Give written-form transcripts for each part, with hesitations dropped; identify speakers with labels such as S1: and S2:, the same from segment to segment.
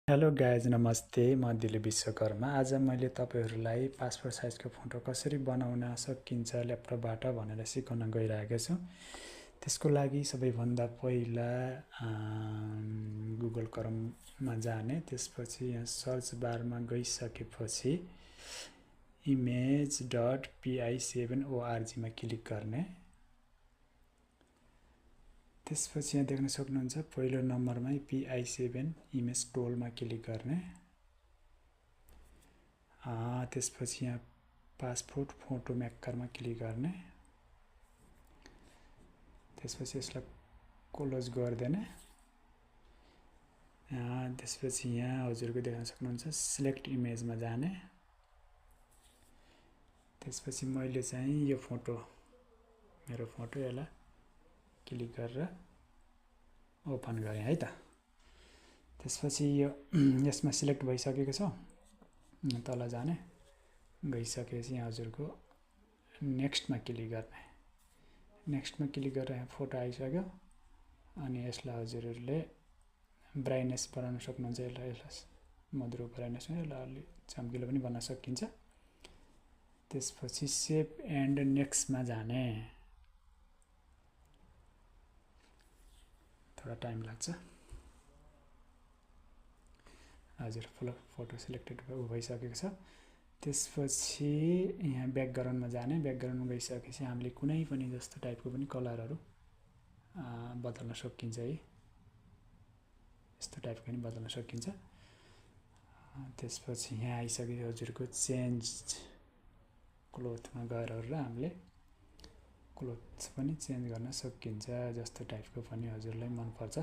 S1: Hello guys नमस्ते, म दिलीप विश्वकर्मा। आज मैले तपाईहरुलाई पासपोर्ट साइजको फोटो कसरी बनाउन सकिन्छ ल्यापटपबाट भनेर सिकाउन गइरहेको छु। त्यसको लागि सबैभन्दा पहिला गुगल क्रोममा जाने, त्यसपछि यहाँ सर्च बारमा गइसकेपछि image.pi7org मा क्लिक गर्ने। त्यसपछि यहाँ देख्न सक्नुहुन्छ पहिलो नम्बरमै pi7 इमेज टोलमा क्लिक गर्ने। त्यसपछि यहाँ पासपोर्ट फोटो मेकरमा क्लिक गर्ने। त्यसपछि यसलाई क्लोज गरिदिने। त्यसपछि यहाँ हजुरको देख्न सक्नुहुन्छ सिलेक्ट इमेजमा जाने। त्यसपछि मैले चाहिँ यो फोटो मेरो फोटो यसलाई क्लिक गरेर ओपन गरेँ है त। त्यसपछि यो यसमा सिलेक्ट भइसकेको छ, तल जाने। गइसकेपछि हजुरको नेक्स्टमा क्लिक गर्ने। नेक्स्टमा क्लिक गरेर यहाँ फोटो आइसक्यो। अनि यसलाई हजुरहरूले ब्राइटनेस बढाउन सक्नुहुन्छ। यसलाई मधुरो ब्राइटनेस यसलाई अलि चम्किलो पनि बनाउन सकिन्छ। त्यसपछि सेभ एन्ड नेक्स्टमा जाने। थोडा टाइम लाग्छ। हजुर फोटो सिलेक्टेड भइसकेको छ। त्यसपछि यहाँ ब्याकग्राउन्डमा जाने। ब्याकग्राउन्डमा गइसकेपछि हामीले कुनै पनि जस्तो टाइपको पनि कलरहरू बदल्न सकिन्छ है। यस्तो टाइपको पनि बदल्न सकिन्छ। त्यसपछि यहाँ आइसकेपछि हजुरको चेन्ज क्लोथमा गएर हामीले क्लोथ पनि चेन्ज गर्न सकिन्छ, जस्तो टाइपको पनि हजुरलाई मन पर्छ।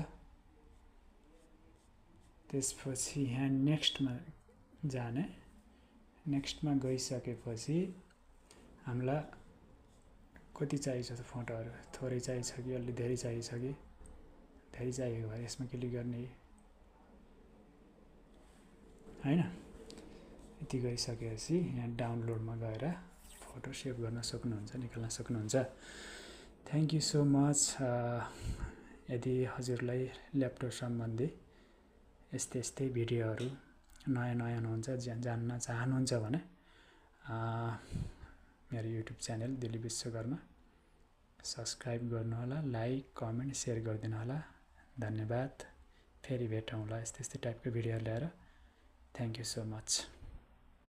S1: त्यसपछि यहाँ नेक्स्टमा जाने। नेक्स्टमा गइसकेपछि हामीलाई कति चाहिन्छ त फोटोहरू, थोरै चाहिन्छ कि अलि धेरै चाहिन्छ कि, धेरै चाहिएको भए यसमा क्लिक गर्ने हैन। यति गरिसकेपछि यहाँ डाउनलोडमा गएर फोटो सेभ गर्न सक्नुहुन्छ, निकाल्न सक्नुहुन्छ। Thank you so much. यदि हजुरलाई ल्यापटप सम्बन्धी यस्तै भिडियोहरू नयाँ हुनुहुन्छ, जान्न चाहनुहुन्छ भने मेरो YouTube channel Dilip Vishwakarma subscribe गर्नुहोला, लाइक कमेन्ट शेयर गरिदिनु होला। धन्यवाद। फेरि भेटौँला यस्तै टाइपको भिडियोहरू ल्याएर। Thank you so much.